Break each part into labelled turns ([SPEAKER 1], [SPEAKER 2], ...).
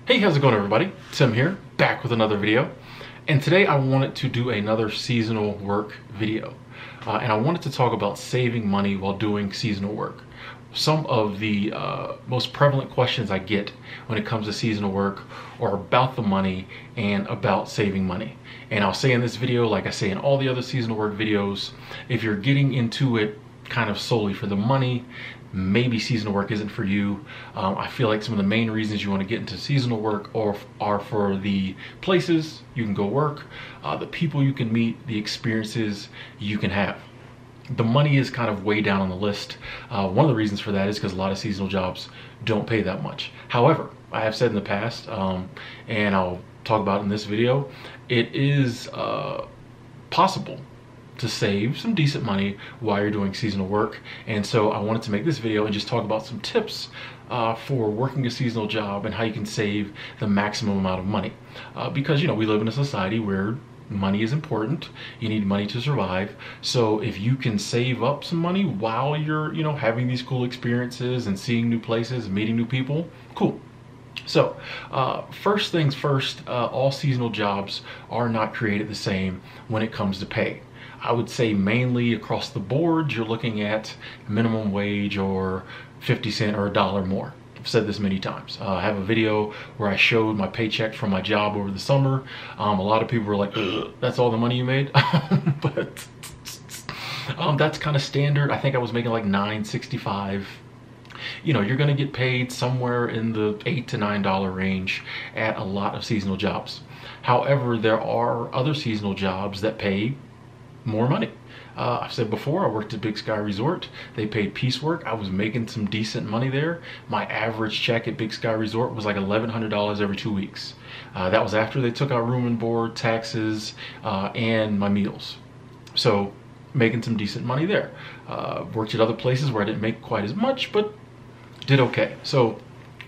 [SPEAKER 1] Hey, how's it going, everybody? Tim here, back with another video. And today I wanted to do another seasonal work video. And I wanted to talk about saving money while doing seasonal work. Some of the most prevalent questions I get when it comes to seasonal work are about the money and about saving money. And I'll say in this video, like I say in all the other seasonal work videos, if you're getting into it kind of solely for the money, maybe seasonal work isn't for you. I feel like some of the main reasons you want to get into seasonal work are for the places you can go work, the people you can meet, the experiences you can have. The money is kind of way down on the list. One of the reasons for that is because a lot of seasonal jobs don't pay that much. However, I have said in the past, and I'll talk about in this video, it is possible to save some decent money while you're doing seasonal work. And so I wanted to make this video and just talk about some tips for working a seasonal job and how you can save the maximum amount of money. Because, you know, we live in a society where money is important. You need money to survive. So if you can save up some money while you're, you know, having these cool experiences and seeing new places, meeting new people, cool. So first things first, all seasonal jobs are not created the same when it comes to pay. I would say mainly across the board, you're looking at minimum wage or 50 cents or $1 more. I've said this many times. I have a video where I showed my paycheck from my job over the summer. A lot of people were like, that's all the money you made? But that's kind of standard. I think I was making like $9.65. You know, you're going to get paid somewhere in the $8 to $9 range at a lot of seasonal jobs. However, there are other seasonal jobs that pay more money. I've said before, I worked at Big Sky Resort. They paid piecework. I was making some decent money there. My average check at Big Sky Resort was like $1,100 every 2 weeks. That was after they took out room and board, taxes, and my meals. So making some decent money there. Worked at other places where I didn't make quite as much, but did okay. So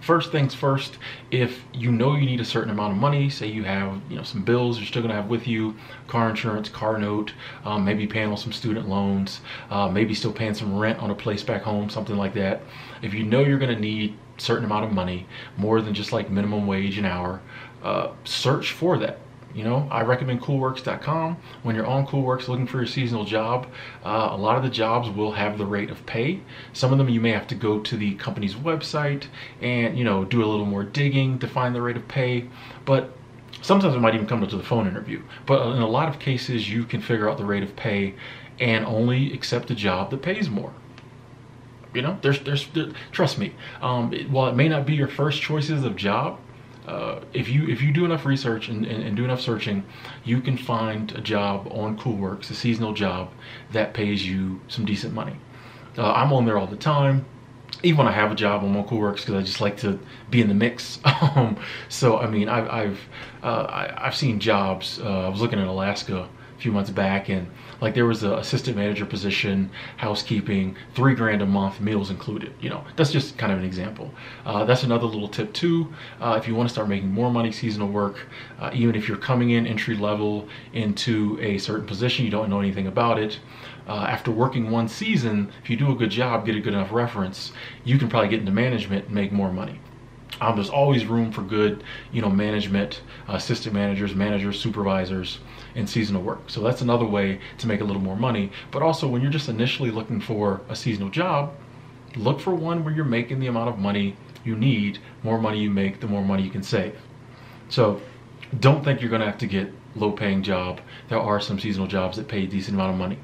[SPEAKER 1] first things first, if you know you need a certain amount of money, say you have, you know, some bills you're still gonna have with you, car insurance, car note, maybe paying on some student loans, maybe still paying some rent on a place back home, something like that. If you know you're gonna need a certain amount of money, more than just like minimum wage an hour, search for that. You know, I recommend coolworks.com. When you're on Coolworks looking for your seasonal job, a lot of the jobs will have the rate of pay. Some of them you may have to go to the company's website and, you know, do a little more digging to find the rate of pay. But sometimes it might even come to the phone interview. But in a lot of cases, you can figure out the rate of pay and only accept a job that pays more. You know, trust me, while it may not be your first choices of job, if you do enough research and do enough searching, you can find a job on Coolworks, a seasonal job that pays you some decent money. I'm on there all the time. Even when I have a job, I'm on Coolworks because I just like to be in the mix. So I mean, I've seen jobs. I was looking at Alaska a few months back, and like there was an assistant manager position, housekeeping, $3 grand a month, meals included. You know, that's just kind of an example. That's another little tip too. If you want to start making more money seasonal work, even if you're coming in entry level into a certain position, you don't know anything about it, after working one season, if you do a good job, get a good enough reference, you can probably get into management and make more money. There's always room for good, you know, management, assistant managers, supervisors in seasonal work. So that's another way to make a little more money. But also when you're just initially looking for a seasonal job, look for one where you're making the amount of money you need. More money you make, the more money you can save. So don't think you're gonna have to get low paying job. There are some seasonal jobs that pay a decent amount of money.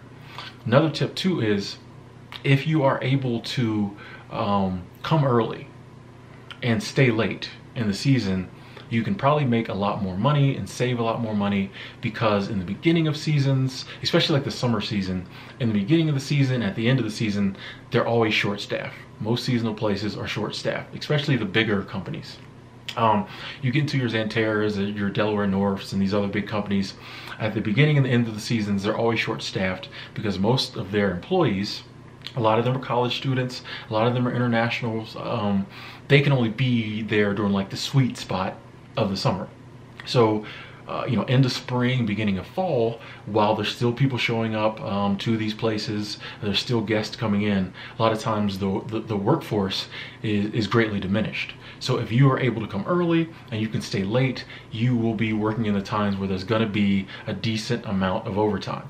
[SPEAKER 1] Another tip too is if you are able to come early and stay late in the season, you can probably make a lot more money and save a lot more money, because in the beginning of seasons, especially like the summer season, in the beginning of the season, at the end of the season, they're always short staffed. Most seasonal places are short staffed, especially the bigger companies. You get into your Xanterras, your Delaware Norths, and these other big companies, at the beginning and the end of the seasons, they're always short staffed because most of their employees, a lot of them are college students, a lot of them are internationals. They can only be there during like the sweet spot of the summer. So end of spring, beginning of fall, while there's still people showing up to these places, there's still guests coming in, a lot of times the workforce is greatly diminished. So if you are able to come early and you can stay late, you will be working in the times where there's going to be a decent amount of overtime.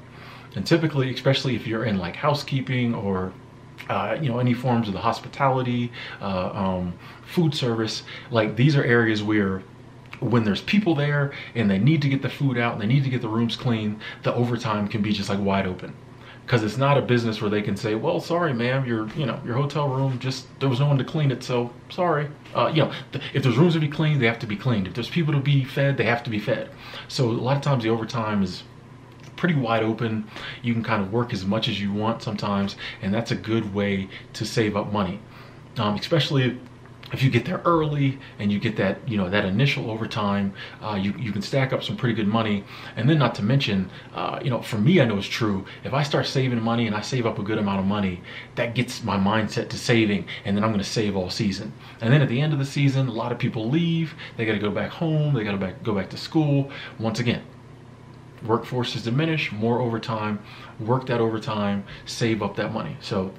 [SPEAKER 1] And typically, especially if you're in like housekeeping or any forms of the hospitality, food service, like these are areas where when there's people there and they need to get the food out and they need to get the rooms clean, the overtime can be just like wide open. Because it's not a business where they can say, well, sorry, ma'am, your hotel room, just there was no one to clean it, so sorry. If there's rooms to be cleaned, they have to be cleaned. If there's people to be fed, they have to be fed. So a lot of times the overtime is pretty wide open. You can kind of work as much as you want sometimes, and that's a good way to save up money, especially if you get there early and you get that that initial overtime. You can stack up some pretty good money. And then not to mention, for me, I know it's true, if I start saving money and I save up a good amount of money, that gets my mindset to saving, and then I'm going to save all season. And then at the end of the season, a lot of people leave, they got to go back home, they got to go back to school. Once again, workforce is diminished, more overtime, work that overtime, save up that money. So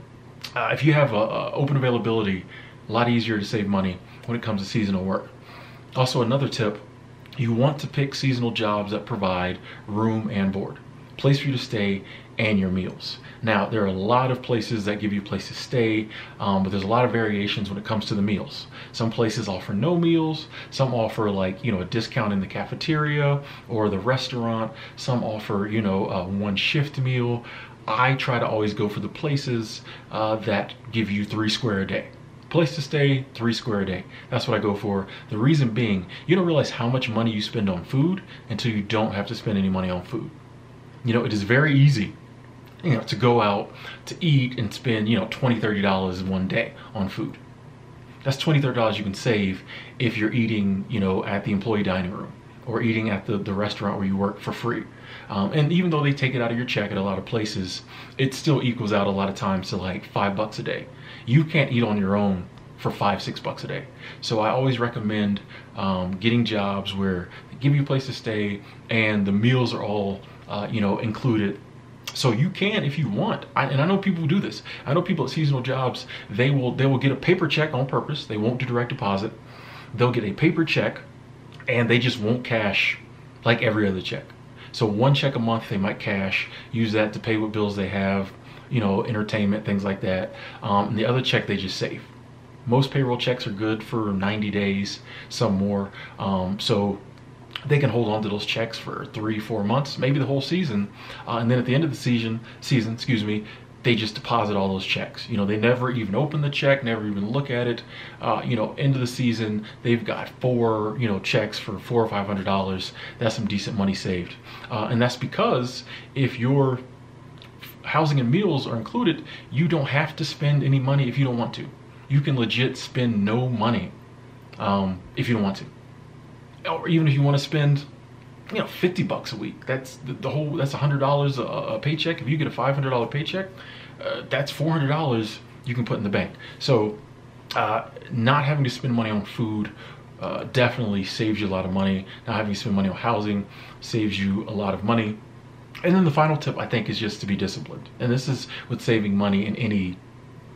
[SPEAKER 1] if you have open availability, a lot easier to save money when it comes to seasonal work. Also, another tip, you want to pick seasonal jobs that provide room and board, place for you to stay, and your meals. Now, there are a lot of places that give you a place to stay, but there's a lot of variations when it comes to the meals. Some places offer no meals, some offer like, a discount in the cafeteria or the restaurant, some offer, a one shift meal. I try to always go for the places that give you 3 square a day. Place to stay, 3 square a day. That's what I go for. The reason being, you don't realize how much money you spend on food until you don't have to spend any money on food. It is very easy, to go out to eat and spend, $20, $30 in one day on food. That's $20, $30 you can save if you're eating, at the employee dining room or eating at the restaurant where you work for free. And even though they take it out of your check at a lot of places, it still equals out a lot of times to like $5 a day. You can't eat on your own for $5, $6 a day. So I always recommend getting jobs where they give you a place to stay and the meals are all included. So you can, if you want, and I know people who do this. I know people at seasonal jobs, they will get a paper check on purpose. They won't do direct deposit. They'll get a paper check and they just won't cash like every other check. So one check a month they might cash, use that to pay what bills they have, entertainment, things like that. And the other check they just save. Most payroll checks are good for 90 days, some more. So they can hold on to those checks for 3-4 months, maybe the whole season. And then at the end of the season, they just deposit all those checks. They never even open the check, never even look at it. End of the season, they've got 4, checks for $400 or $500. That's some decent money saved. And that's because if your housing and meals are included, you don't have to spend any money if you don't want to. You can legit spend no money if you don't want to. Or even if you want to spend $50 a week, that's that's $100 a paycheck. If you get a $500 paycheck, that's $400 you can put in the bank. So not having to spend money on food definitely saves you a lot of money. Not having to spend money on housing saves you a lot of money. And then the final tip, I think, is just to be disciplined. And this is with saving money in any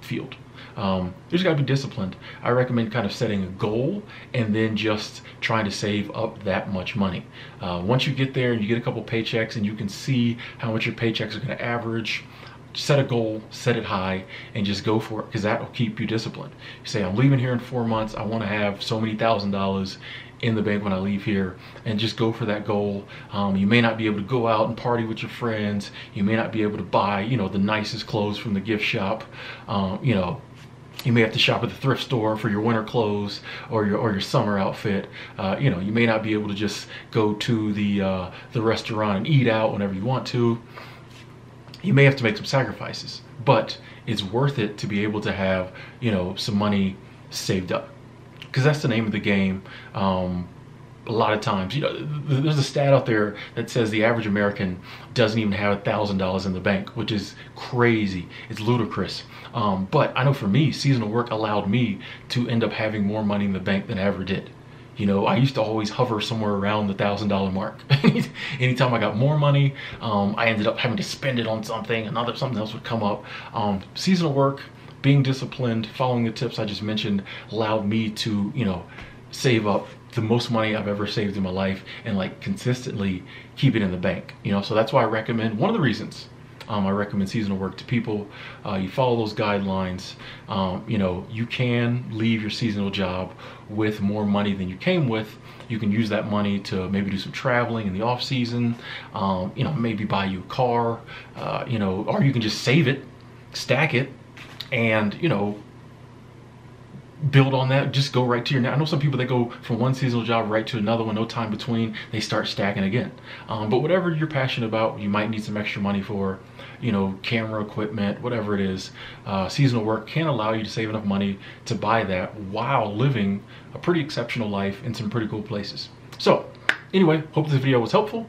[SPEAKER 1] field. You just gotta be disciplined. I recommend kind of setting a goal and then just trying to save up that much money. Once you get there and you get a couple paychecks and you can see how much your paychecks are gonna average, set a goal, set it high, and just go for it, because that will keep you disciplined. You say, I'm leaving here in 4 months, I wanna have so many $1,000 in the bank when I leave here, and just go for that goal. You may not be able to go out and party with your friends. You may not be able to buy, the nicest clothes from the gift shop. You may have to shop at the thrift store for your winter clothes or your summer outfit. You may not be able to just go to the restaurant and eat out whenever you want to. You may have to make some sacrifices, but it's worth it to be able to have, some money saved up, because that's the name of the game. A lot of times, there's a stat out there that says the average American doesn't even have $1,000 in the bank, which is crazy. It's ludicrous. But I know for me, seasonal work allowed me to end up having more money in the bank than I ever did. You know, I used to always hover somewhere around the $1,000 mark. Anytime I got more money, I ended up having to spend it on something, something else would come up. Seasonal work, being disciplined, following the tips I just mentioned, allowed me to, you know, save up the most money I've ever saved in my life and like consistently keep it in the bank. You know, so that's why I recommend, one of the reasons I recommend seasonal work to people. You follow those guidelines. You know, you can leave your seasonal job with more money than you came with. You can use that money to maybe do some traveling in the off season. You know, maybe buy you a car. You know, or you can just save it, stack it, and you know, build on that. Just go right to your, I know some people that go from one seasonal job right to another one, no time between, they start stacking again. But whatever you're passionate about, you might need some extra money for, you know, camera equipment, whatever it is. Seasonal work can allow you to save enough money to buy that while living a pretty exceptional life in some pretty cool places. So anyway, hope this video was helpful.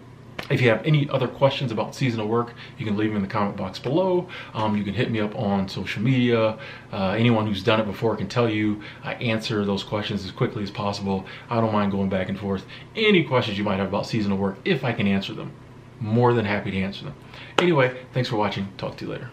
[SPEAKER 1] If you have any other questions about seasonal work, you can leave them in the comment box below. You can hit me up on social media. Anyone who's done it before can tell you I answer those questions as quickly as possible. I don't mind going back and forth. Any questions you might have about seasonal work, if I can answer them, more than happy to answer them. Anyway, thanks for watching. Talk to you later.